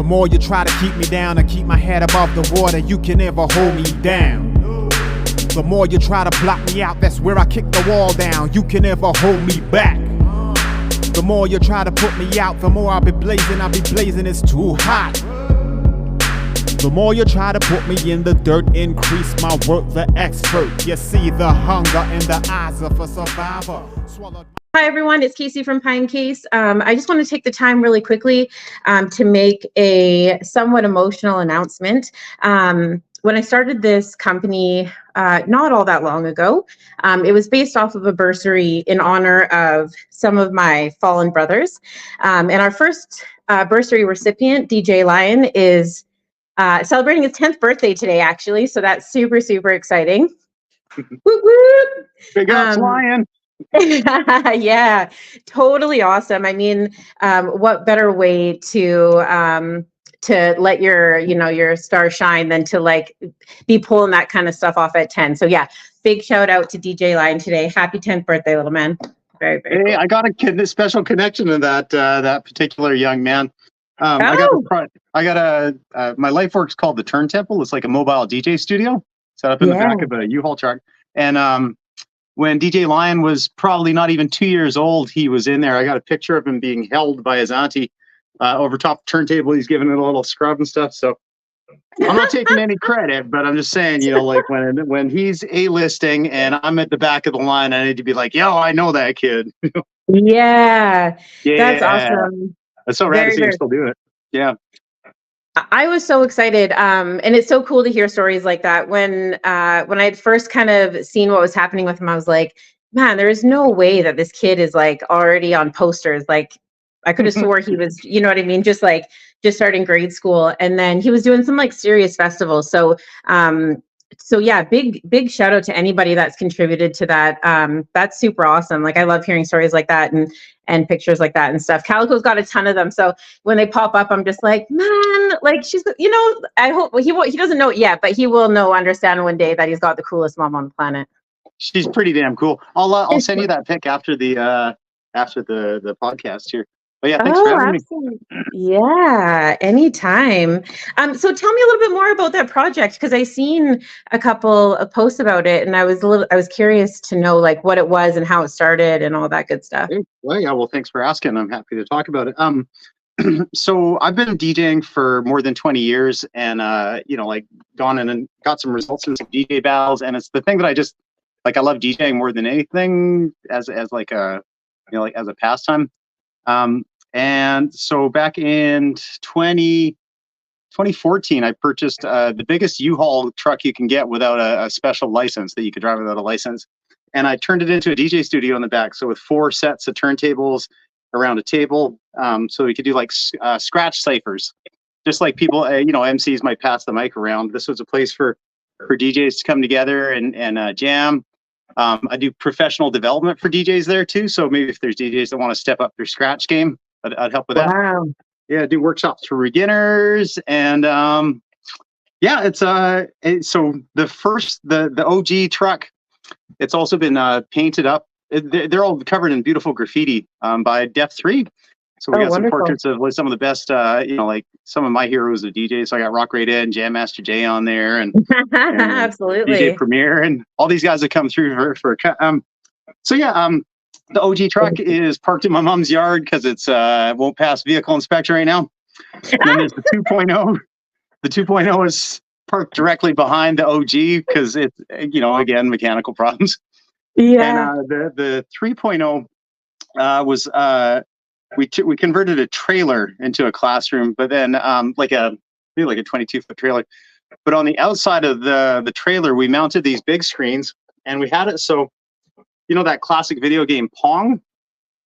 The more you try to keep me down and keep my head above the water, you can never hold me down. The more you try to block me out, that's where I kick the wall down. You can never hold me back. The more you try to put me out, the more I'll be blazing, it's too hot. The more you try to put me in the dirt, increase my work, the expert. You see the hunger in the eyes of a survivor. Hi everyone, it's Casey from Pinecase. I just want to take the time really quickly to make a somewhat emotional announcement. When I started this company not all that long ago, it was based off of a bursary in honor of some of my fallen brothers. And our first bursary recipient, DJ Lion, is celebrating his 10th birthday today, actually. So that's super, super exciting. Whoop, whoop. Big ups, Lion. Yeah, totally awesome. I mean, what better way to let your star shine than to like be pulling that kind of stuff off at 10. So yeah, big shout out to DJ Lion today. Happy 10th birthday, little man. Very, very cool. I got a special connection to that particular young man. My life work's called the Turntemple. It's like a mobile DJ studio set up in the back of a U-Haul truck. And when DJ Lion was probably not even 2 years old, he was in there. I got a picture of him being held by his auntie over top the turntable. He's giving it a little scrub and stuff. So I'm not taking any credit, but I'm just saying, like when he's A-listing and I'm at the back of the line, I need to be like, yo, I know that kid. Yeah, that's awesome. That's so rad to see him still doing it. Yeah. I was so excited, and it's so cool to hear stories like that. When I had first kind of seen what was happening with him, I was like, man, there is no way that this kid is like already on posters. Like, I could have swore he was, you know what I mean, just starting grade school, and then he was doing some like serious festivals. So yeah, big shout out to anybody that's contributed to that. That's super awesome. Like, I love hearing stories like that and pictures like that and stuff. Calico's got a ton of them. So when they pop up, I'm just like, man, like she's, I hope he doesn't know it yet, but he will understand one day that he's got the coolest mom on the planet. She's pretty damn cool. I'll send you that pic after the podcast here. But yeah, thanks for having me. Yeah, anytime. So tell me a little bit more about that project, because I seen a couple of posts about it, and I was curious to know like what it was and how it started and all that good stuff. Well, yeah. Well, thanks for asking. I'm happy to talk about it. So I've been DJing for more than 20 years, and like gone in and got some results in some DJ battles, and it's the thing that I just like. I love DJing more than anything as like a as a pastime. And so back in 2014, I purchased the biggest U-Haul truck you can get without a special license, that you could drive without a license. And I turned it into a DJ studio in the back. So with 4 sets of turntables around a table, so we could do like scratch ciphers, just like people, MCs might pass the mic around. This was a place for DJs to come together and jam. I do professional development for DJs there too. So maybe if there's DJs that want to step up their scratch game, I'd help with that. Wow. Yeah, do workshops for beginners, and it's so the OG truck. It's also been painted up. They're all covered in beautiful graffiti by Def 3. So we got some portraits of like some of the best, like some of my heroes of DJs. So I got Rock Rated and Jam Master Jay on there, and absolutely DJ Premier, and all these guys that come through for the OG truck is parked in my mom's yard because it's won't pass vehicle inspection right now. And then there's the 2.0. The 2.0 is parked directly behind the OG because it's again mechanical problems. Yeah. And the 3.0 was we converted a trailer into a classroom, but then like a 22-foot trailer. But on the outside of the trailer, we mounted these big screens, and we had it so. That classic video game Pong?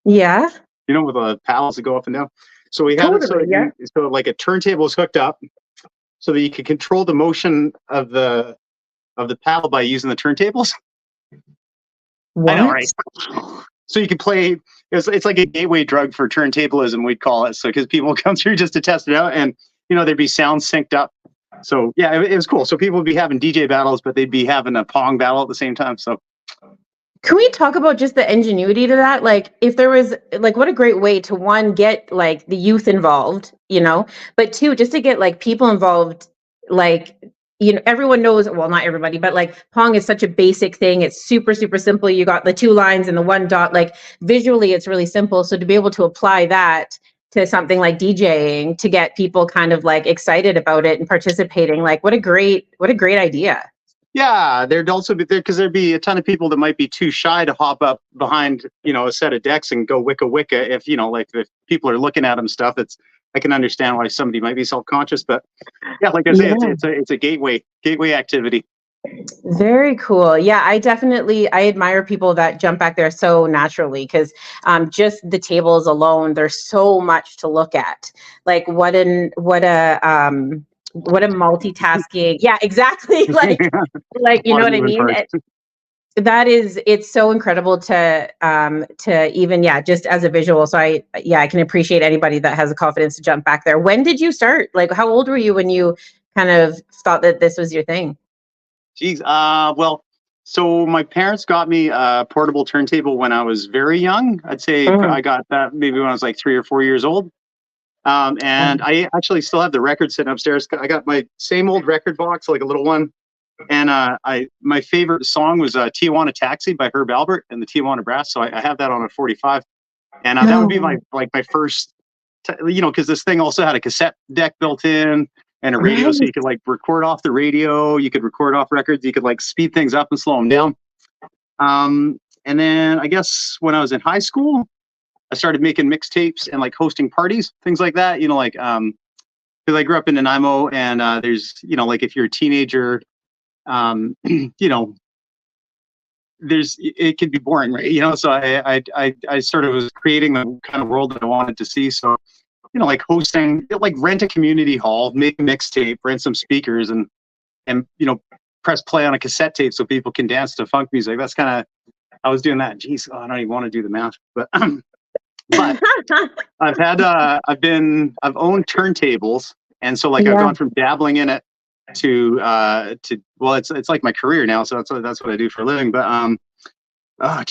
Yeah. With the paddles that go up and down. So we had it so like a turntable is hooked up so that you could control the motion of the paddle by using the turntables. What? I know, right? So you can play, it's like a gateway drug for turntablism, we'd call it. So because people come through just to test it out, and there'd be sound synced up. So yeah, it was cool. So people would be having DJ battles, but they'd be having a Pong battle at the same time. So Can we talk about just the ingenuity to that? Like, if there was, like, what a great way to, one, get like the youth involved, but two, just to get like people involved, like, everyone knows, well, not everybody, but like Pong is such a basic thing. It's super, super simple. You got the two lines and the one dot, like visually, it's really simple. So to be able to apply that to something like DJing to get people kind of like excited about it and participating, like what a great idea. Yeah, there'd also be there because there'd be a ton of people that might be too shy to hop up behind, a set of decks and go wicka wicka. If like if people are looking at them stuff, I can understand why somebody might be self-conscious, but yeah, like I say, it's a gateway activity. Very cool. Yeah, I admire people that jump back there so naturally, because just the tables alone, there's so much to look at. Like what a multitasking. Yeah, exactly. Like you know what I mean? It's so incredible to even, just as a visual. So I can appreciate anybody that has the confidence to jump back there. When did you start? Like, how old were you when you kind of thought that this was your thing? Geez, well, so my parents got me a portable turntable when I was very young. I'd say I got that maybe when I was like 3 or 4 years old. And I actually still have the record sitting upstairs. I got my same old record box, like a little one. And my favorite song was Tijuana Taxi by Herb Alpert and the Tijuana Brass. So I have that on a 45. And that would be my first, because this thing also had a cassette deck built in and a radio. So you could like record off the radio. You could record off records. You could like speed things up and slow them down. And then I guess when I was in high school, I started making mixtapes and like hosting parties, things like that. Because I grew up in Nanaimo, and there's, like if you're a teenager, it can be boring, right? So I sort of was creating the kind of world that I wanted to see. So, like hosting, like rent a community hall, make a mixtape, rent some speakers, and press play on a cassette tape so people can dance to funk music. That's kind of, I was doing that. Geez, I don't even want to do the math, but but I've owned turntables, and so like I've gone from dabbling in it to well, it's like my career now, so that's what I do for a living. But I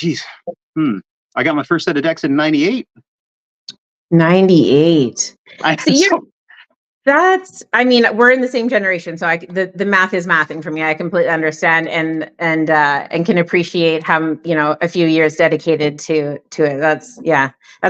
got my first set of decks in 98. 98. We're in the same generation, so the math is mathing for me. I completely understand and can appreciate how a few years dedicated to it. That's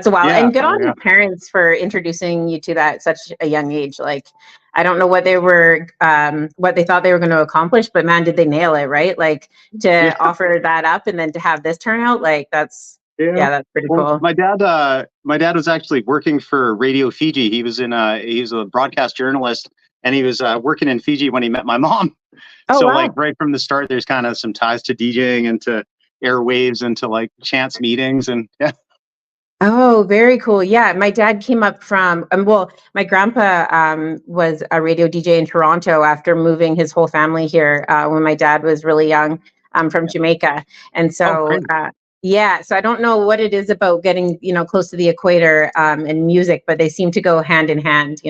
a while. And good on your parents for introducing you to that at such a young age. Like, I don't know what they thought they were going to accomplish, but man, did they nail it, right? Like to offer that up and then to have this turn out, like that's pretty cool. My dad was actually working for Radio Fiji. He was a broadcast journalist, and he was working in Fiji when he met my mom. So like right from the start, there's kind of some ties to DJing and to airwaves and to like chance meetings and Oh, very cool. Yeah, my dad came up from, my grandpa was a radio DJ in Toronto after moving his whole family here when my dad was really young, from Jamaica. And so, so I don't know what it is about getting, close to the equator and music, but they seem to go hand in hand,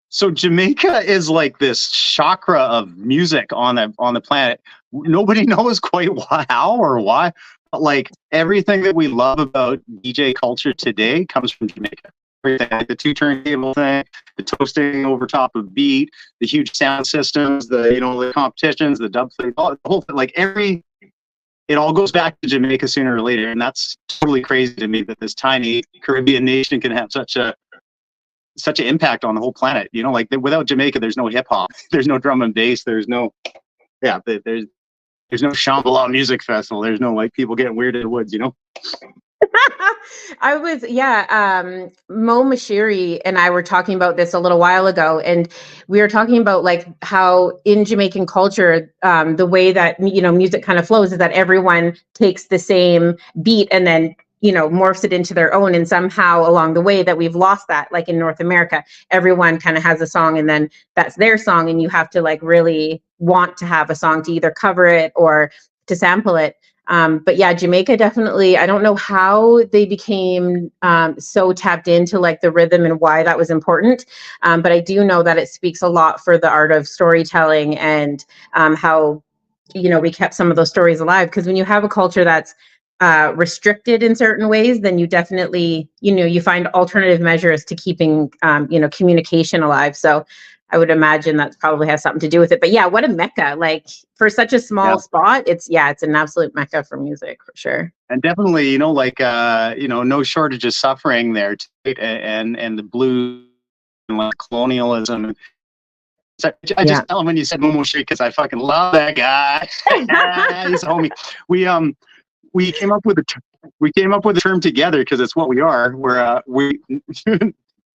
So Jamaica is like this chakra of music on the planet. Nobody knows quite how or why. But like everything that we love about DJ culture today comes from Jamaica. Everything, like the 2 turntable thing, the toasting over top of beat, the huge sound systems, the competitions, the dub thing, the whole thing. Like it all goes back to Jamaica sooner or later, and that's totally crazy to me that this tiny Caribbean nation can have such an impact on the whole planet. Like without Jamaica, there's no hip hop, there's no drum and bass, there's no Shambhala Music Festival. There's no like people getting weird in the woods, I was, Mo Mashiri and I were talking about this a little while ago, and we were talking about like how in Jamaican culture, the way that, music kind of flows is that everyone takes the same beat and then, morphs it into their own. And somehow along the way that we've lost that, like in North America, everyone kind of has a song and then that's their song. And you have to like really want to have a song to either cover it or to sample it. But yeah, Jamaica definitely, I don't know how they became so tapped into like the rhythm and why that was important. But I do know that it speaks a lot for the art of storytelling and how, we kept some of those stories alive. Because when you have a culture that's restricted in certain ways, then you definitely, you find alternative measures to keeping, communication alive. So I would imagine that probably has something to do with it. But yeah, what a mecca! Like for such a small spot, it's an absolute mecca for music for sure. And definitely, no shortage of suffering there, and the blues and like colonialism. So I just tell him when you said Momo Street because I fucking love that guy. He's a homie. We came up with a term together because it's what we are. We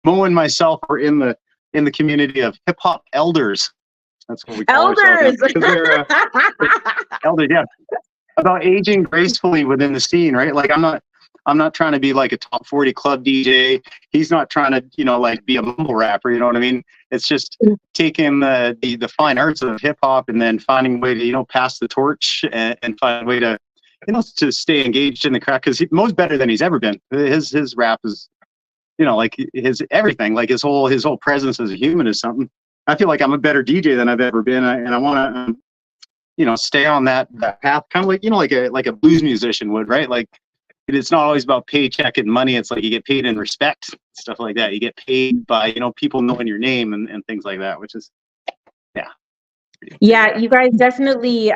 Mo and myself are in the community of hip hop elders. That's what we call ourselves. They're, elders, yeah. About aging gracefully within the scene, right? Like I'm not trying to be like a top 40 club DJ. He's not trying to, like be a mumble rapper. You know what I mean? It's just taking the fine arts of hip hop and then finding a way to, pass the torch and find a way to, to stay engaged in the craft. Because Mo's better than he's ever been. His rap is, like his everything, like his whole presence as a human is something. I feel like I'm a better DJ than I've ever been, and I want to, stay on that path, kind of like, like a blues musician would, right? Like. It's not always about paycheck and money. It's like you get paid in respect, stuff like that. You get paid by, people knowing your name and things like that, which is, Yeah, you guys definitely, you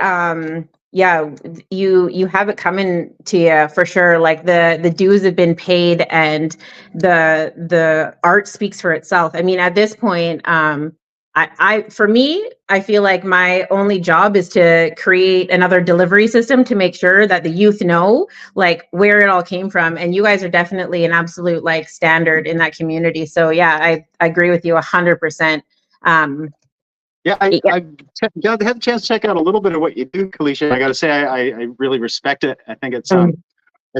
have it coming to you for sure. Like the dues have been paid and the art speaks for itself. I mean, at this point, for me, I feel like my only job is to create another delivery system to make sure that the youth know like where it all came from. And you guys are definitely an absolute like standard in that community. So yeah, I agree with you 100%. I had the chance to check out a little bit of what you do, Kaleisha. I got to say, I really respect it. I think it's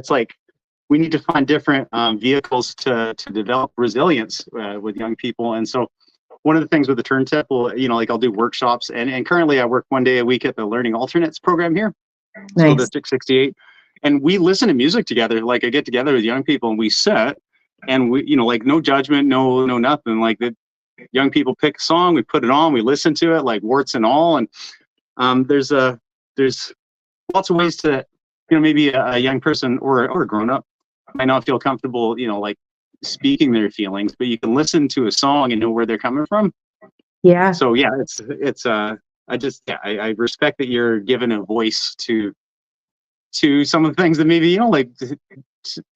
like we need to find different vehicles to develop resilience with young people. And so one of the things with the Turntemple, like I'll do workshops, and currently I work one day a week at the Learning Alternates program here, School District 68, and we listen to music together. Like I get together with young people and we sit, and we, like no judgment, no nothing. Like the young people pick a song, we put it on, we listen to it, like warts and all, and there's lots of ways to, maybe a young person or a grown up might not feel comfortable, like speaking their feelings, but you can listen to a song and know where they're coming from. Yeah. So yeah, it's I respect that you're giving a voice to some of the things that maybe, like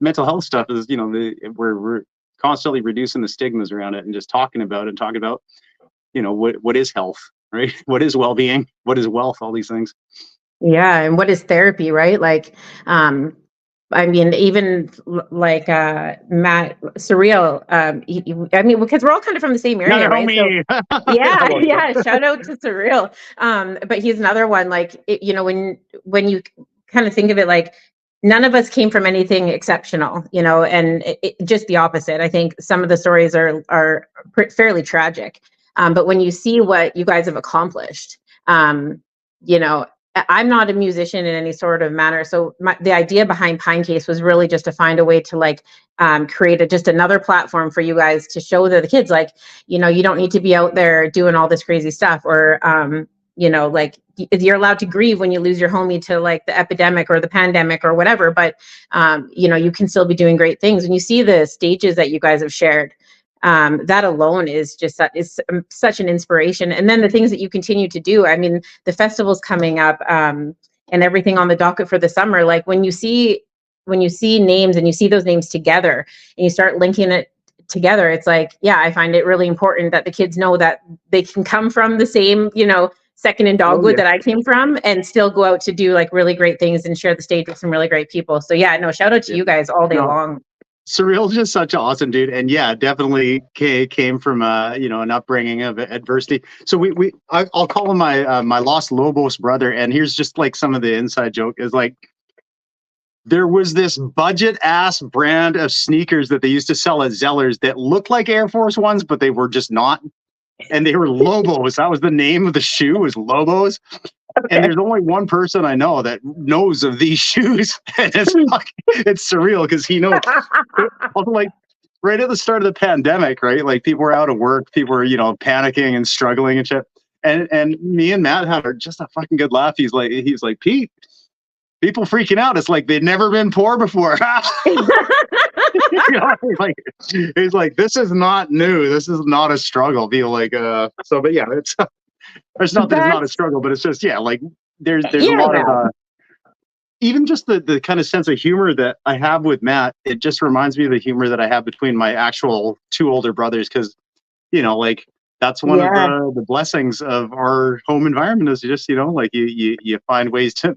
mental health stuff is, we're constantly reducing the stigmas around it and just talking about what is health, right? What is well-being? What is wealth? All these things. Yeah. And what is therapy, right? Like, I mean, even like Matt Surreal. Because we're all kind of from the same area, right? So, yeah. Shout out to Surreal. But he's another one. Like, when you kind of think of it, like none of us came from anything exceptional, and just the opposite. I think some of the stories are fairly tragic. But when you see what you guys have accomplished, I'm not a musician in any sort of manner. So the idea behind Pinecase was really just to find a way to like create just another platform for you guys to show the kids, like, you don't need to be out there doing all this crazy stuff, or, like you're allowed to grieve when you lose your homie to like the epidemic or the pandemic or whatever. But, you can still be doing great things. When you see the stages that you guys have shared, that alone is just is such an inspiration. And then the things that you continue to do, I mean, the festivals coming up, and everything on the docket for the summer, like when you see names and you see those names together and you start linking it together, it's like, yeah, I find it really important that the kids know that they can come from the same, second in Dogwood that I came from and still go out to do like really great things and share the stage with some really great people. So yeah, no, shout out to you guys all day long. Surreal's just such an awesome dude, and yeah, definitely came from an upbringing of adversity. So I'll call him my Los Lobos brother, and here's just like some of the inside joke is like there was this budget ass brand of sneakers that they used to sell at Zellers that looked like Air Force Ones, but they were just not, and they were Lobos. That was the name of the shoe, was Lobos. Okay. And there's only one person I know that knows of these shoes, and it's surreal because he knows. Also, like right at the start of the pandemic, right? Like people were out of work, people were panicking and struggling and shit. And me and Matt had just a fucking good laugh. He's like, Pete, people freaking out. It's like they'd never been poor before. He's like, this is not new. This is not a struggle. Feel like, but yeah, it's not that it's not a struggle, but it's just, yeah, like there's a lot of, even just the kind of sense of humor that I have with Matt, it just reminds me of the humor that I have between my actual 2 older brothers. Cause like that's one of the blessings of our home environment is just, like you find ways to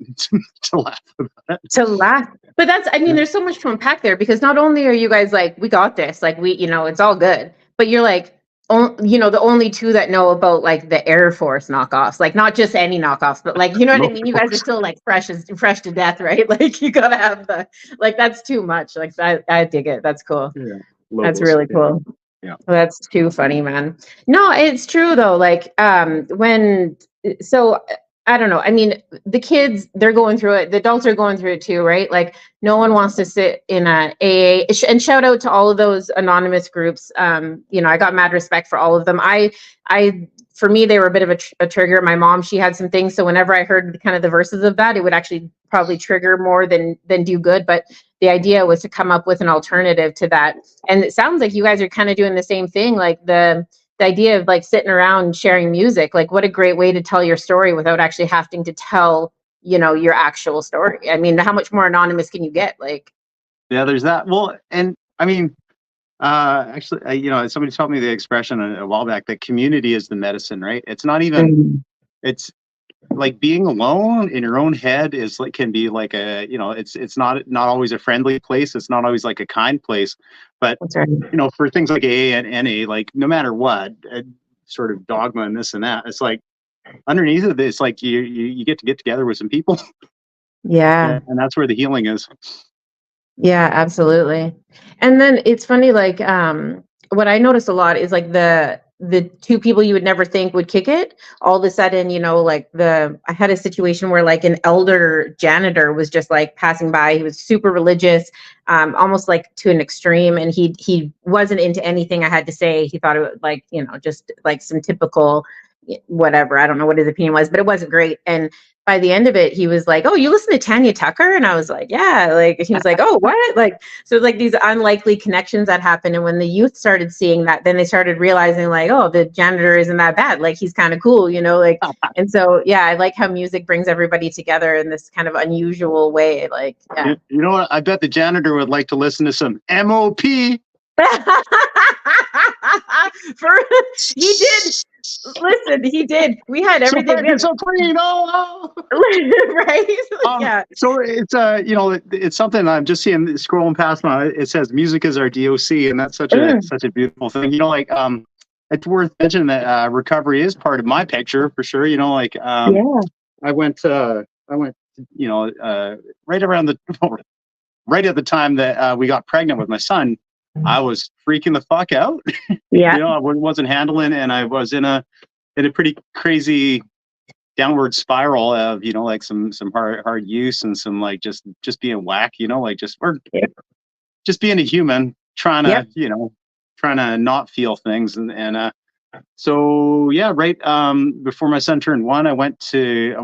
laugh about it. To laugh. But there's so much to unpack there, because not only are you guys like, we got this, like it's all good, but you're like, the only 2 that know about like the Air Force knockoffs, like not just any knockoffs, but like, you know what I mean? You guys are still like fresh to death, right? Like you gotta have that's too much. Like I dig it. That's cool. Yeah. That's really cool. Yeah. Well, that's too funny, man. No, it's true though. Like I don't know. I mean, the kids, they're going through it. The adults are going through it too, right? Like no one wants to sit in a AA. And shout out to all of those anonymous groups. I got mad respect for all of them. For me, they were a bit of a trigger. My mom, she had some things. So whenever I heard kind of the verses of that, it would actually probably trigger more than do good. But the idea was to come up with an alternative to that. And it sounds like you guys are kind of doing the same thing. Like the idea of like sitting around and sharing music, like what a great way to tell your story without actually having to tell, your actual story. I mean, how much more anonymous can you get? Like, yeah, there's that. Well, and I mean, actually, somebody told me the expression a while back that community is the medicine, right? It's not even, it's like being alone in your own head is like, can be like it's not always a friendly place. It's not always like a kind place, but for things like AA and NA, like no matter what sort of dogma and this and that, it's like underneath of this, like you get together with some people. Yeah. And that's where the healing is. Yeah, absolutely. And then it's funny, like what I noticed a lot is like the 2 people you would never think would kick it, all of a sudden, like I had a situation where like an elder janitor was just like passing by. He was super religious, almost like to an extreme. And he wasn't into anything I had to say. He thought it was like, just like some typical whatever. I don't know what his opinion was, but it wasn't great. And by the end of it, he was like, "Oh, you listen to Tanya Tucker?" And I was like, "Yeah." Like he was like, "Oh, what?" Like so, like these unlikely connections that happened. And when the youth started seeing that, then they started realizing, like, "Oh, the janitor isn't that bad. Like he's kind of cool, Like, and so, yeah, I like how music brings everybody together in this kind of unusual way. Like, yeah. You know what? I bet the janitor would like to listen to some MOP. He did. Listen, he did. We had everything. So clean, right? Yeah. So it's it's something I'm just seeing scrolling past now. It says music is our DOC, and that's such a beautiful thing. It's worth mentioning that recovery is part of my picture for sure. I went right around right at the time that we got pregnant with my son. I was freaking the fuck out. Yeah. I wasn't handling, and I was in a pretty crazy downward spiral of, like some hard use and some like just being whack, just being a human trying to, trying to not feel things. So yeah, right. Before my son turned 1, I went to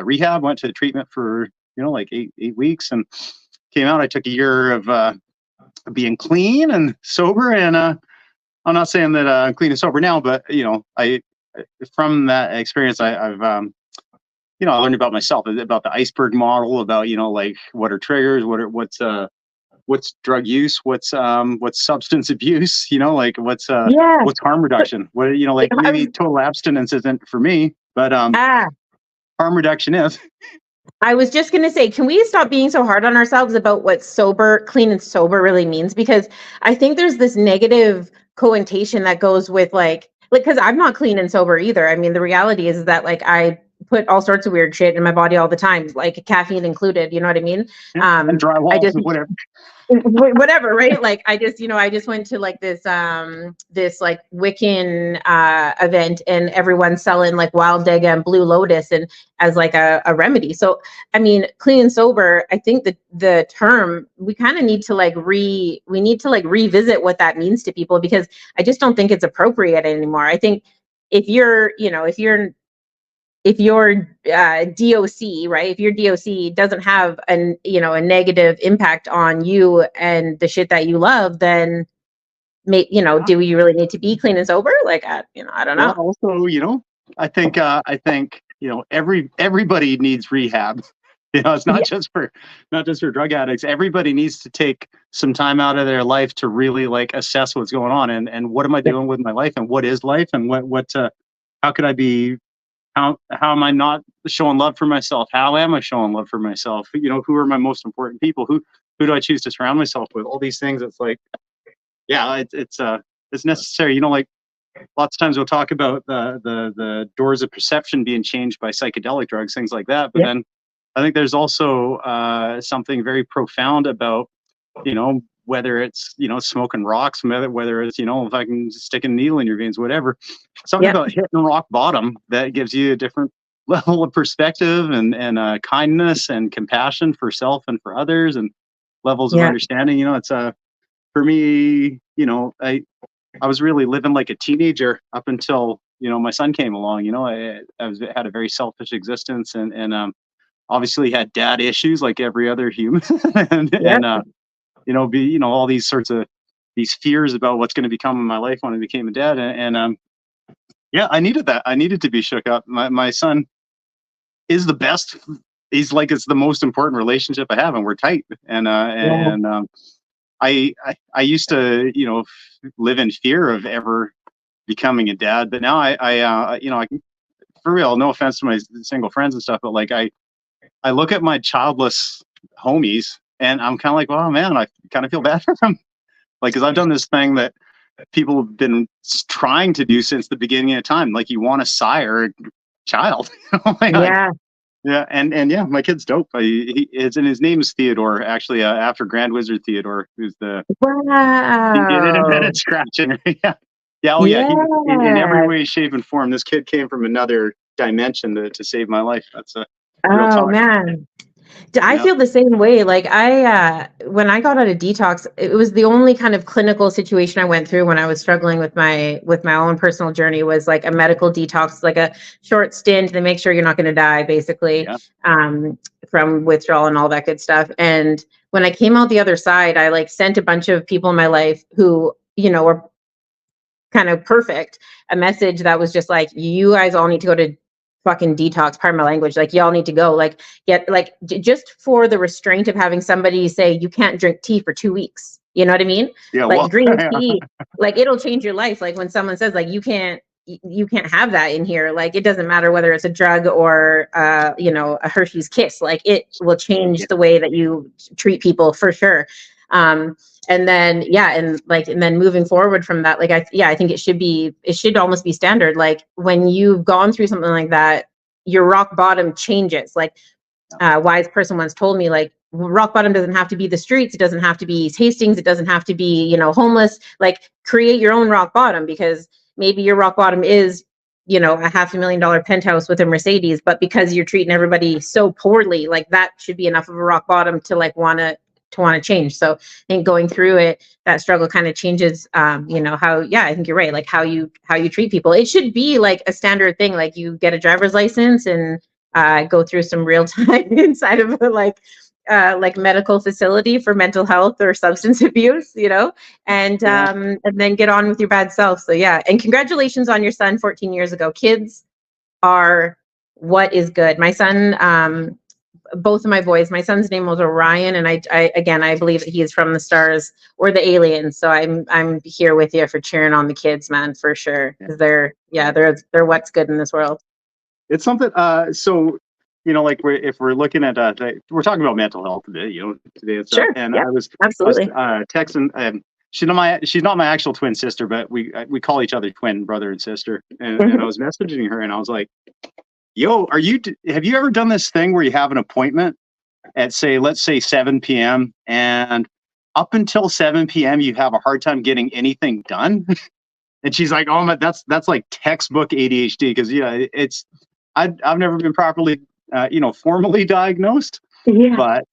rehab, went to treatment for, like eight weeks, and came out. I took a year of, being clean and sober, and I'm not saying that I'm clean and sober now, but I from that experience I've I learned about myself, about the iceberg model, about like what are triggers, what's drug use, what's substance abuse, like what's harm reduction, what maybe total abstinence isn't for me, but harm reduction is. I was just going to say, can we stop being so hard on ourselves about what clean and sober really means? Because I think there's this negative connotation that goes with like, because I'm not clean and sober either. I mean, the reality is that like I put all sorts of weird shit in my body all the time, like caffeine included. You know what I mean? And dry walls and whatever, right? Like I just went to like this like Wiccan event, and everyone's selling like wild dega and blue lotus and as like a remedy. So I mean, clean and sober, I think the term, we kind of need to like revisit what that means to people, because I just don't think it's appropriate anymore. I think if you're if your DOC, right? If your DOC doesn't have a negative impact on you and the shit that you love, then do you really need to be clean and sober? Like, I don't know. Well, also, I think everybody needs rehab. It's not just for drug addicts. Everybody needs to take some time out of their life to really like assess what's going on and what am I doing with my life and what is life and how could I be, how am I not showing love for myself? How am I showing love for myself? Who are my most important people? Who do I choose to surround myself with? All these things. It's like, yeah, it's necessary. Like lots of times we'll talk about the doors of perception being changed by psychedelic drugs, things like that. But then I think there's also something very profound about, whether it's, smoking rocks, whether it's, if I can stick a needle in your veins, whatever, something about hitting rock bottom that gives you a different level of perspective and kindness and compassion for self and for others and levels of understanding. It's for me, I was really living like a teenager up until, my son came along. I had a very selfish existence and obviously had dad issues like every other human and all these sorts of these fears about what's going to become in my life when I became a dad. And I needed that. I needed to be shook up. My son is the best. He's like, it's the most important relationship I have and we're tight. I used to, live in fear of ever becoming a dad, but now I for real, no offense to my single friends and stuff, but like I look at my childless homies and I'm kind of like, well, man, I kind of feel bad for them. Like, cause I've done this thing that people have been trying to do since the beginning of time. Like you want to sire a child. Yeah, and yeah, my kid's dope. His name is Theodore, actually, after Grand Wizard Theodore, who's the invented scratching. In every way, shape, and form, this kid came from another dimension to save my life. That's a real talk. Man. I feel the same way. Like when I got out of detox, it was the only kind of clinical situation I went through when I was struggling with my own personal journey was like a medical detox, like a short stint to make sure you're not going to die, basically, from withdrawal and all that good stuff. And when I came out the other side, I like sent a bunch of people in my life who, were kind of perfect, a message that was just like, you guys all need to go to fucking detox, pardon my language, like y'all need to go, like get like just for the restraint of having somebody say you can't drink tea for 2 weeks, you know what I mean? Green tea, like it'll change your life. Like when someone says like you can't have that in here, like it doesn't matter whether it's a drug or a Hershey's Kiss, like it will change the way that you treat people for sure. And then moving forward from that, like I think it should almost be standard. Like when you've gone through something like that, your rock bottom changes. Like a wise person once told me, like rock bottom doesn't have to be the streets, it doesn't have to be Hastings, it doesn't have to be homeless. Like create your own rock bottom, because maybe your rock bottom is a $500,000 penthouse with a Mercedes, but because you're treating everybody so poorly, like that should be enough of a rock bottom to like want to change. So I think going through it, that struggle kind of changes, how, I think you're right. Like how you treat people. It should be like a standard thing. Like you get a driver's license and go through some real time inside of a like medical facility for mental health or substance abuse, and then get on with your bad self. So yeah. And congratulations on your son 14 years ago. Kids are what is good. My son, both of my boys, my son's name was Orion, and I believe that he is from the stars or the aliens. So I'm here with you for cheering on the kids, man, for sure, because they're what's good in this world. It's something. So like if we're looking at we're talking about mental health today, today. Sure. And yeah, I was absolutely texting. She's not my actual twin sister, but we call each other twin brother and sister. And I was messaging her, and I was like, yo, have you ever done this thing where you have an appointment at let's say 7 p.m. and up until 7 p.m. you have a hard time getting anything done? And she's like, oh my, that's like textbook ADHD, because I've never been properly formally diagnosed. Yeah. But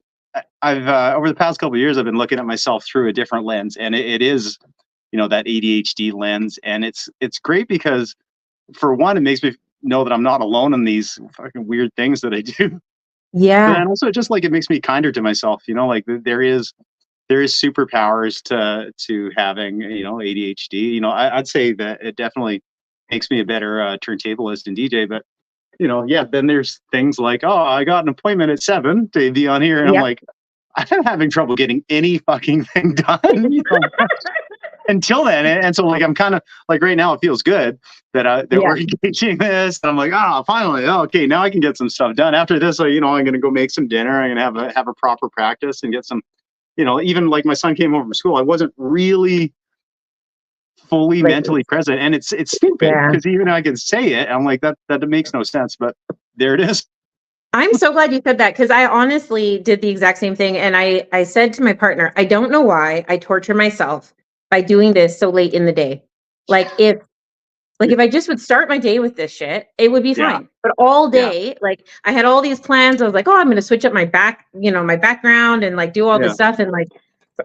I've over the past couple of years I've been looking at myself through a different lens, and it is that ADHD lens, and it's great because for one, it makes me know that I'm not alone in these fucking weird things that I do. But Yeah. then also just like it makes me kinder to myself, you know, like there is superpowers to having, you know, ADHD. You know, I'd say that it definitely makes me a better turntablist and DJ. But you know, yeah, then there's things like, oh, I got an appointment at 7 to be on here, and I'm Yep. like, I'm having trouble getting any fucking thing done, you know, until then. And so like I'm kind of like right now it feels good that Yeah. we're engaging this. I'm like, finally, okay, now I can get some stuff done. After this, you know, I'm gonna go make some dinner. I'm gonna have a proper practice and get some, you know, even like my son came over from school. I wasn't really fully Like, mentally present, and it's stupid yeah. because even I can say it, I'm like that makes no sense, but there it is. I'm so glad you said that, because I honestly did the exact same thing. And I said to my partner, I don't know why I torture myself by doing this so late in the day. Like if I just would start my day with this shit, it would be Yeah. fine. But all Yeah. day, like I had all these plans. I was like, oh, I'm going to switch up my my background and like do all Yeah. this stuff. And like,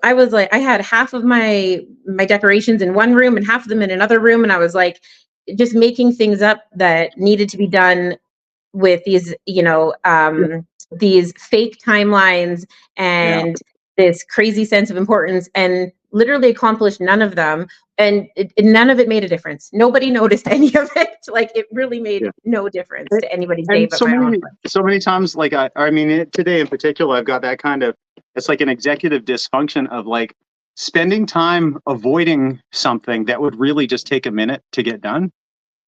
I was like, I had half of my decorations in one room and half of them in another room. And I was like, just making things up that needed to be done with these, these fake timelines and this crazy sense of importance, and literally accomplished none of them. And none of it made a difference. Nobody noticed any of it. Like it really made no difference to anybody's day but my own. So many times, like I mean, today in particular, I've got that kind of, it's like an executive dysfunction of like spending time avoiding something that would really just take a minute to get done.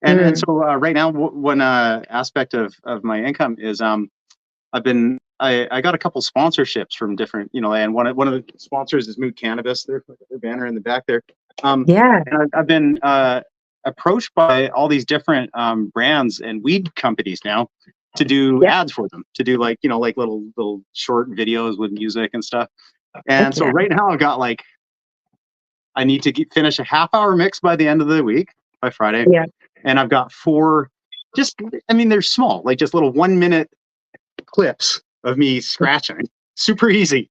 And so right now, one aspect of my income is I got a couple sponsorships from different, you know, and one of the sponsors is Mood Cannabis. Their banner in the back there. And I've been approached by all these different brands and weed companies now to do ads for them, to do like, you know, like little short videos with music and stuff. And so right now I've got like, I need to finish a half-hour mix by the end of the week, by Friday. Yeah. And I've got 4, they're small, like just little 1-minute clips of me scratching. Super easy.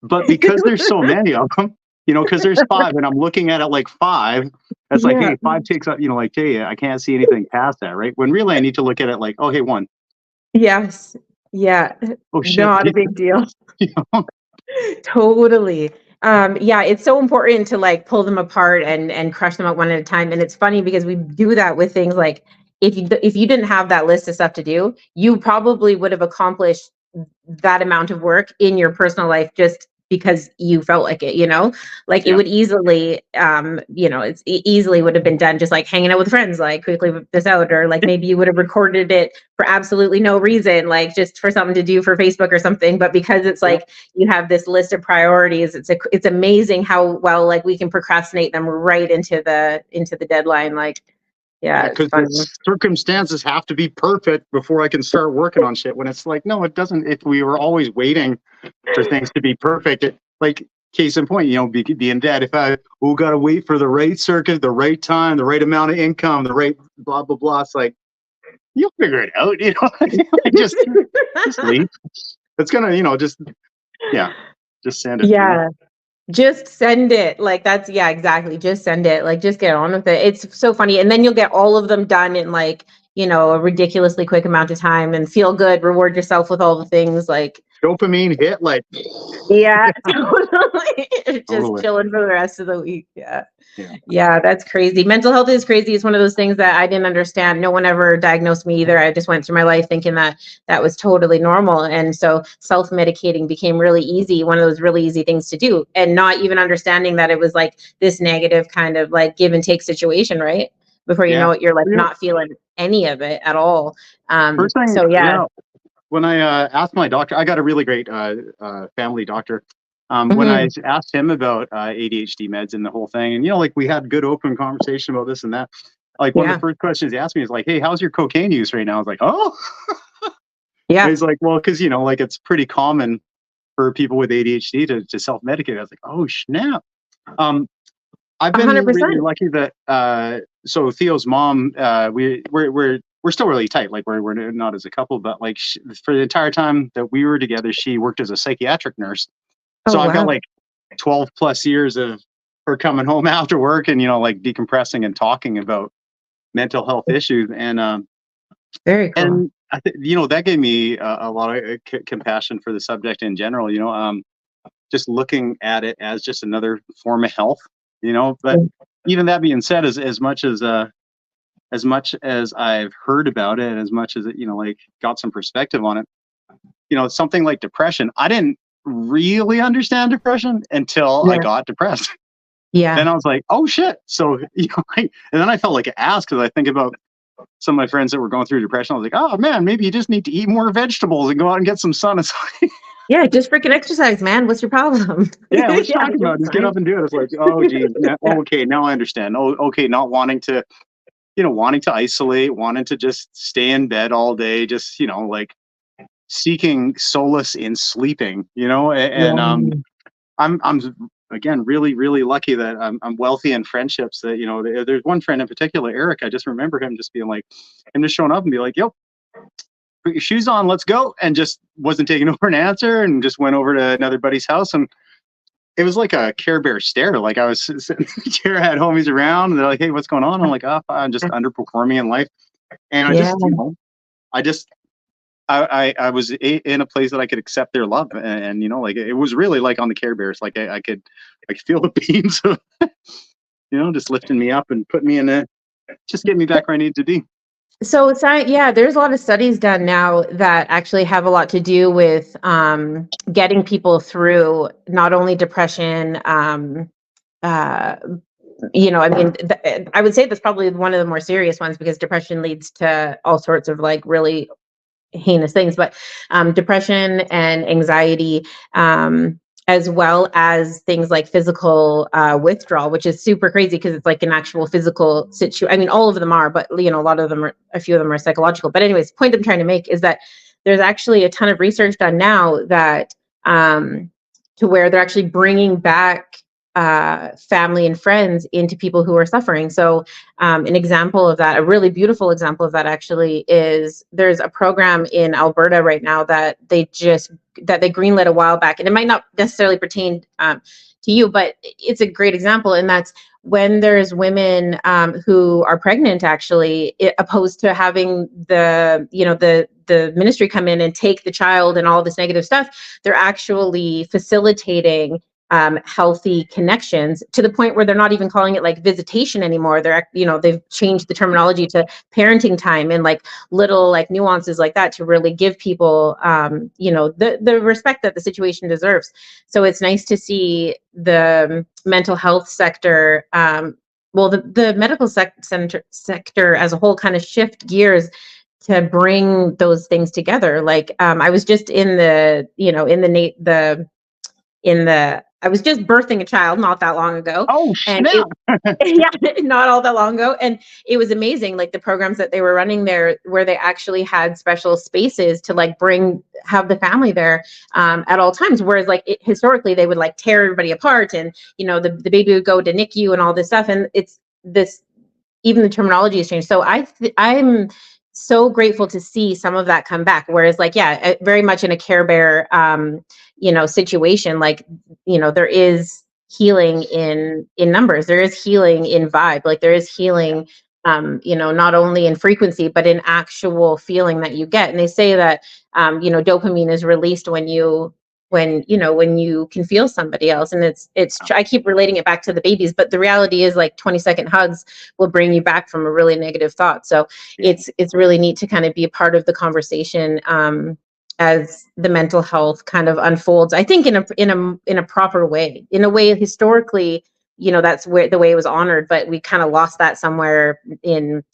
But because there's so many of them, you know, because there's 5 and I'm looking at it like 5, that's like, hey, 5 takes up, you know, like, hey, I can't see anything past that, right? When really I need to look at it like, oh, hey, 1. Yes. Yeah. Oh, shit. Not a big deal. You know? Totally. It's so important to like pull them apart and crush them out one at a time. And it's funny because we do that with things like if you didn't have that list of stuff to do, you probably would have accomplished that amount of work in your personal life just because you felt like it, you know, like it would easily, it's easily would have been done just like hanging out with friends, like quickly whip this out, or like maybe you would have recorded it for absolutely no reason, like just for something to do for Facebook or something. But because it's like you have this list of priorities, it's amazing how well like we can procrastinate them right into the deadline. Like, because the circumstances have to be perfect before I can start working on shit. When it's like, no, it doesn't. If we were always waiting for things to be perfect, like case in point, you know, being dead. If I got to wait for the right circuit, the right time, the right amount of income, the right blah blah blah. It's like you'll figure it out, you know. just leave. It's gonna, you know, just send it. Yeah. You know? Just send it. Like that's, exactly. Just send it. Like just get on with it. It's so funny. And then you'll get all of them done in like, you know, a ridiculously quick amount of time and feel good, reward yourself with all the things like dopamine hit, like totally. Just chilling for the rest of the week. Yeah, that's crazy. Mental health is crazy. It's one of those things that I didn't understand. No one ever diagnosed me either. I just went through my life thinking that was totally normal. And so self-medicating became really easy, one of those really easy things to do, and not even understanding that it was like this negative kind of like give and take situation, right? Before you know it, you're like not feeling any of it at all. First thing, when I asked my doctor, I got a really great family doctor. When I asked him about ADHD meds and the whole thing, and, you know, like we had good open conversation about this and that, like one of the first questions he asked me is like, hey, how's your cocaine use right now? I was like, oh, And he's like, well, because, you know, like it's pretty common for people with ADHD to self-medicate. I was like, oh, snap. I've been 100%. really lucky that, so Theo's mom, we're still really tight. Like we're not as a couple, but like for the entire time that we were together, she worked as a psychiatric nurse. So I've got like 12 plus years of her coming home after work and, you know, like decompressing and talking about mental health issues. And Very cool. And I think, that gave me a lot of compassion for the subject in general, just looking at it as just another form of health, but even that being said, as much as I've heard about it, as much as it, like got some perspective on it, something like depression, I didn't really understand depression until I got depressed. Yeah. Then I was like, oh shit. So, and then I felt like an ass because I think about some of my friends that were going through depression. I was like, oh man, maybe you just need to eat more vegetables and go out and get some sun. It's like, yeah, just freaking exercise, man. What's your problem? yeah, what you talking about? Just get up and do it. It's like, oh geez, okay, now I understand. Oh, okay, not wanting to, wanting to isolate, wanting to just stay in bed all day, just like seeking solace in sleeping, and I'm again really really lucky that I'm wealthy in friendships that there's one friend in particular, Eric. I just remember him just being like, him just showing up and be like, yo, put your shoes on, let's go, and just wasn't taking over an answer and just went over to another buddy's house, and it was like a Care Bear stare. Like I was sitting in the chair, had homies around, and they're like, hey, what's going on? I'm like, oh, I'm just underperforming in life, and I was in a place that I could accept their love, and like it was really like on the Care Bears, like I could feel the beams of just lifting me up and putting me in just getting me back where I need to be. So there's a lot of studies done now that actually have a lot to do with getting people through not only depression. I would say that's probably one of the more serious ones, because depression leads to all sorts of like really heinous things, but depression and anxiety, as well as things like physical withdrawal, which is super crazy because it's like an actual physical situation. I mean, all of them are, but a few of them are psychological. But anyways, the point I'm trying to make is that there's actually a ton of research done now that to where they're actually bringing back family and friends into people who are suffering. So an example of that, a really beautiful example of that actually, is there's a program in Alberta right now that they greenlit a while back, and it might not necessarily pertain to you, but it's a great example. And that's when there's women who are pregnant, actually, opposed to having the ministry come in and take the child and all this negative stuff, they're actually facilitating healthy connections, to the point where they're not even calling it like visitation anymore. They've changed the terminology to parenting time, and like little like nuances like that to really give people the respect that the situation deserves. So it's nice to see the mental health sector, the medical sector as a whole, kind of shift gears to bring those things together. Like I was just I was just birthing a child not that long ago. Oh, and not all that long ago. And it was amazing, like the programs that they were running there, where they actually had special spaces to like have the family there at all times. Whereas like historically they would like tear everybody apart, and the baby would go to NICU and all this stuff. And it's this, even the terminology has changed. So I'm so grateful to see some of that come back. Whereas like, very much in a Care Bear, situation, like, there is healing in numbers. There is healing in vibe. Like there is healing, not only in frequency, but in actual feeling that you get. And they say that, dopamine is released when you can feel somebody else. And I keep relating it back to the babies, but the reality is like 20-second hugs will bring you back from a really negative thought. So it's really neat to kind of be a part of the conversation as the mental health kind of unfolds. I think in a proper way, in a way historically, that's where the way it was honored, but we kind of lost that somewhere in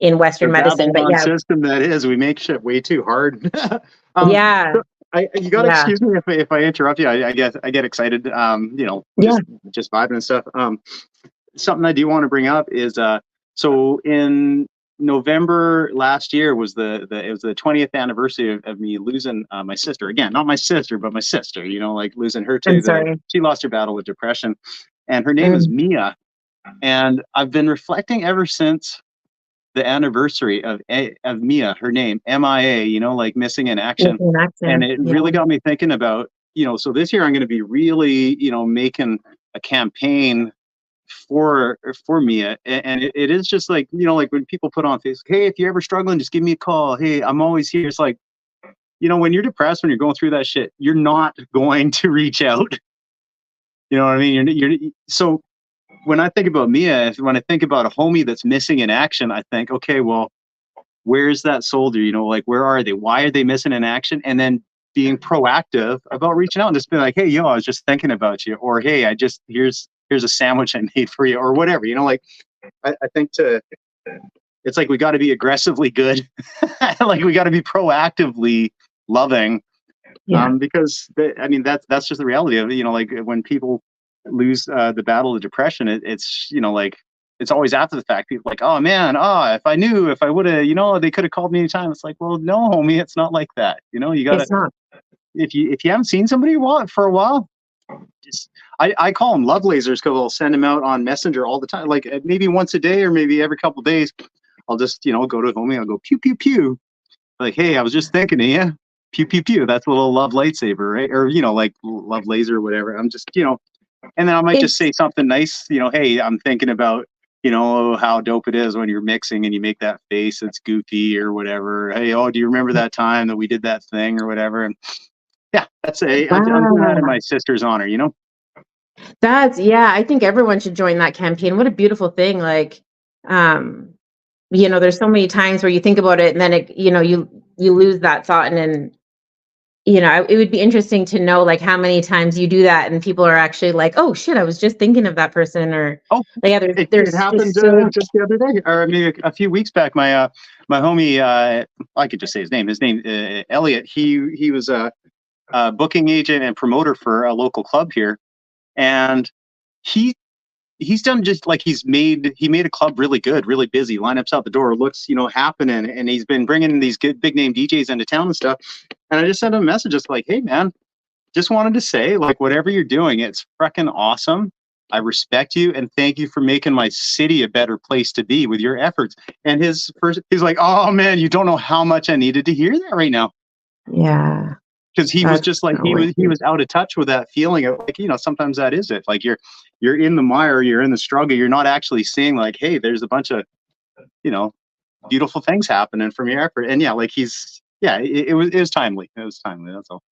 Western medicine. But system that is, we make shit way too hard. So, you gotta excuse me if I interrupt you. I get excited. Just vibing and stuff. Something I do want to bring up is so in November last year was the 20th anniversary of me losing my sister. Again, not my sister, but my sister. Like losing her to she lost her battle with depression, and her name is Mia. And I've been reflecting ever since the anniversary of Mia, her name, MIA, like missing in action. And it really got me thinking about, so this year I'm going to be really, making a campaign for Mia, and it is just like, you know, like when people put on Facebook, hey, if you're ever struggling, just give me a call. Hey, I'm always here. It's like, you know, when you're depressed, when you're going through that shit, you're not going to reach out. You know what I mean? So when I think about Mia, when I think about a homie that's missing in action, I think, okay, well, where's that soldier? You know, like, where are they? Why are they missing in action? And then being proactive about reaching out and just being like, hey, yo, I was just thinking about you, or hey, here's a sandwich I made for you, or whatever. You know, like, I think it's like we got to be aggressively good, like we got to be proactively loving. Because I mean, that's just the reality of it. You know, like when people lose the battle of depression, it's, you know, like, it's always after the fact. People like, oh man, if I knew, if I would have, you know, they could have called me anytime. It's like, well, no, homie, it's not like that. You know, you gotta, if you haven't seen somebody for a while, just I call them love lasers, because I'll send them out on Messenger all the time, like maybe once a day or maybe every couple of days. I'll just, you know, go to homie, I'll go pew pew pew, like, hey, I was just thinking of you. Pew pew pew. That's a little love lightsaber, right? Or, you know, like love laser or whatever. I'm just, you know, and then I might just say something nice, you know, hey, I'm thinking about, you know, how dope it is when you're mixing and you make that face that's goofy or whatever. Hey, oh, do you remember that time that we did that thing or whatever? And yeah, I'm doing that in my sister's honor, you know? I think everyone should join that campaign. What a beautiful thing. Like, you know, there's so many times where you think about it and then it, you know, you lose that thought, and then, you know, it would be interesting to know like how many times you do that and people are actually like, oh shit, I was just thinking of that person, or like, it happened just the other day, or maybe a few weeks back. My homie, I could just say his name. Elliot. He was a booking agent and promoter for a local club here, and he's done just like he made a club really good, really busy, lineups out the door, looks, you know, happening, and he's been bringing these good big name DJs into town and stuff. And I just sent him a message just like, hey man, just wanted to say, like, whatever you're doing, it's freaking awesome. I respect you and thank you for making my city a better place to be with your efforts. And he's like, oh man, you don't know how much I needed to hear that right now. Yeah. Because he was just like, he was out of touch with that feeling of like, you know, sometimes that is it. Like you're in the mire, you're in the struggle, you're not actually seeing like, hey, there's a bunch of, you know, beautiful things happening from your effort. And yeah, like it was timely. It was timely. That's all.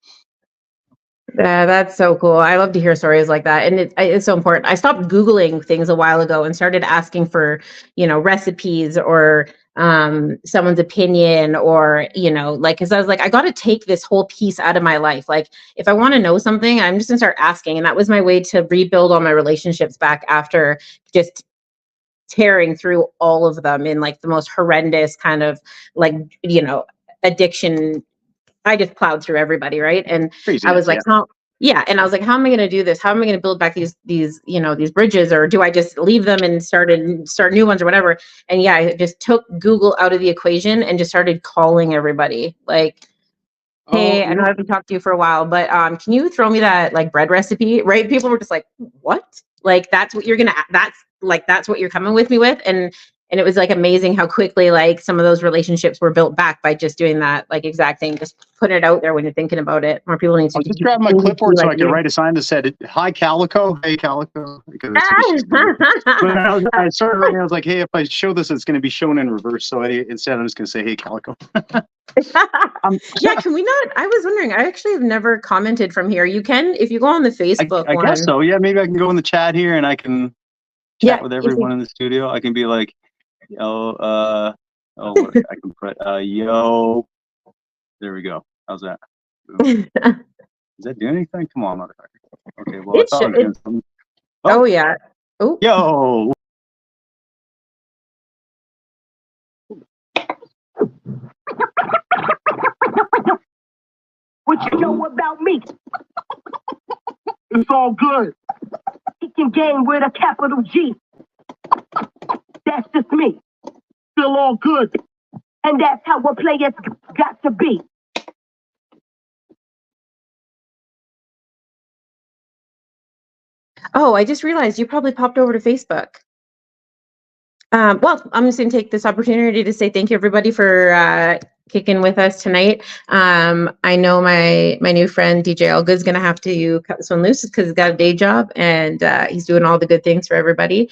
Yeah, that's so cool. I love to hear stories like that. And it's so important. I stopped Googling things a while ago and started asking for, you know, recipes or someone's opinion, or, you know, like, cause I was like, I got to take this whole piece out of my life. Like if I want to know something, I'm just gonna start asking. And that was my way to rebuild all my relationships back after just tearing through all of them in like the most horrendous kind of like, you know, addiction. I just plowed through everybody, right? And I was like, and I was like, how am I going to do this? How am I going to build back these, you know, these bridges, or do I just leave them and start new ones or whatever? And yeah, I just took Google out of the equation and just started calling everybody. Like, hey, I know I haven't talked to you for a while, but can you throw me that like bread recipe? Right? People were just like, what? Like that's what that's what you're coming with me with, and it was like amazing how quickly like some of those relationships were built back by just doing that like exact thing, just putting it out there when you're thinking about it. More people need to just grab my clipboard so I can write a sign that said, hi Calico, hey Calico. But I started writing, I was like, hey, if I show this, it's going to be shown in reverse. So instead I'm just going to say, hey Calico. Yeah, can we not? I was wondering, I actually have never commented from here. You can, if you go on the Facebook I guess so. Yeah, maybe I can go in the chat here and I can chat with everyone in the studio. I can be like, I can put yo. There we go. How's that? Does that do anything? Come on, motherfucker. Okay, well, I thought I was doing something. Oh yeah. Oh. Yo. What you know about me? It's all good. Kicking game with a capital G. That's just me. Still all good. And that's how a player's got to be. Oh, I just realized you probably popped over to Facebook. Well, I'm just going to take this opportunity to say thank you, everybody, for kick in with us tonight. I know my new friend DJ Olga is gonna have to cut this one loose because he's got a day job and he's doing all the good things for everybody.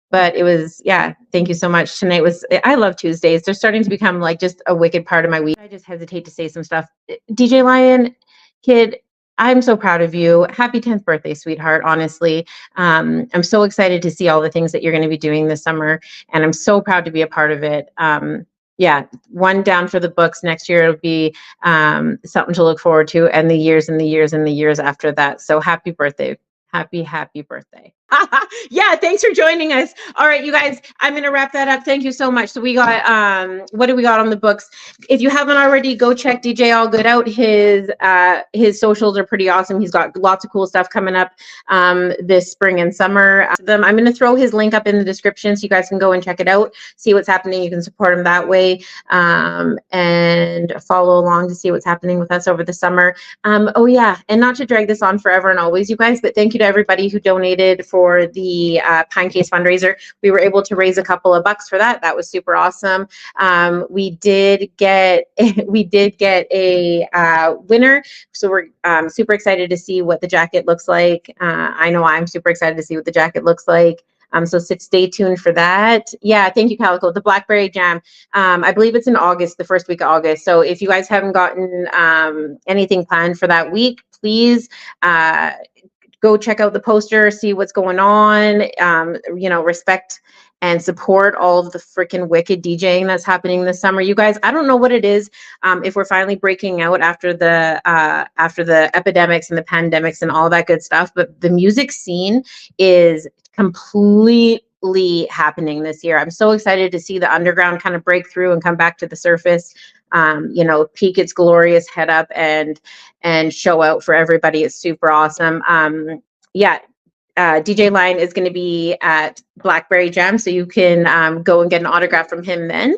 But it was, yeah, thank you so much. Tonight was, I love Tuesdays. They're starting to become like just a wicked part of my week. I just hesitate to say some stuff. DJ Lion, kid, I'm so proud of you. Happy 10th birthday, sweetheart, honestly. I'm so excited to see all the things that you're going to be doing this summer, and I'm so proud to be a part of it. Yeah, one down for the books. Next year, it'll be something to look forward to, and the years and the years and the years after that. So happy birthday. Happy birthday. Yeah, thanks for joining us. All right, you guys, I'm gonna wrap that up. Thank you so much. So we got what do we got on the books? If you haven't already, go check DJ All Good out. His socials are pretty awesome. He's got lots of cool stuff coming up this spring and summer. I'm gonna throw his link up in the description so you guys can go and check it out, see what's happening. You can support him that way, and follow along to see what's happening with us over the summer. Oh yeah, and not to drag this on forever and always, you guys, but thank you to everybody who donated for the Pinecase fundraiser. We were able to raise a couple of bucks for that. That was super awesome. We did get a winner, so we're super excited to see what the jacket looks like. I know I'm super excited to see what the jacket looks like. So stay tuned for that. Yeah, thank you, Calico. The Blackberry Jam. I believe it's in August, the first week of August. So if you guys haven't gotten anything planned for that week, please go check out the poster, see what's going on, you know, respect and support all of the freaking wicked DJing that's happening this summer. You guys, I don't know what it is, if we're finally breaking out after the epidemics and the pandemics and all that good stuff, but the music scene is completely happening this year. I'm so excited to see the underground kind of break through and come back to the surface. You know, peak its glorious head up and show out for everybody. It's super awesome. Yeah, DJ Lion is going to be at Blackberry Jam, so you can go and get an autograph from him then.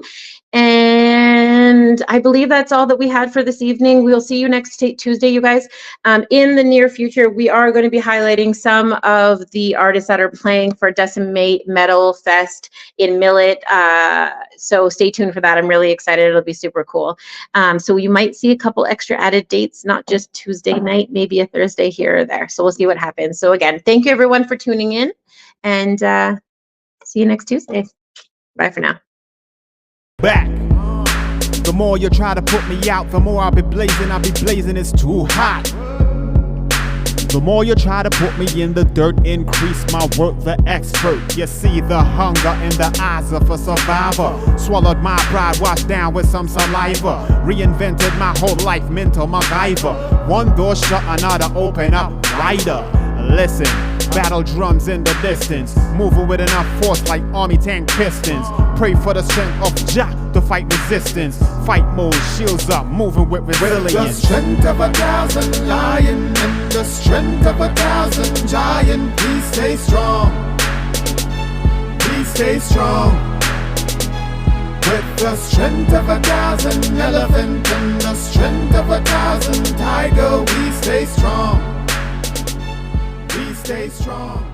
And I believe that's all that we had for this evening. We'll see you next Tuesday, you guys. In the near future, we are going to be highlighting some of the artists that are playing for Decimate Metal Fest in Millet. So stay tuned for that. I'm really excited. It'll be super cool. So you might see a couple extra added dates, not just Tuesday night, maybe a Thursday here or there. So we'll see what happens. So again, thank you everyone for tuning in, and see you next Tuesday. Bye for now. Back. The more you try to put me out, the more I'll be blazing, it's too hot. The more you try to put me in the dirt, increase my work, the expert. You see the hunger in the eyes of a survivor. Swallowed my pride, washed down with some saliva. Reinvented my whole life, mental MacGyver. One door shut, another open up, wider. Listen, battle drums in the distance, moving with enough force like army tank pistons. Pray for the strength of Jah to fight resistance. Fight mode, shields up, moving with resilience. With the strength of 1,000 lion and the strength of 1,000 giant, please stay strong. Please stay strong. With the strength of 1,000 elephant and the strength of 1,000 tiger, we stay strong. We stay strong.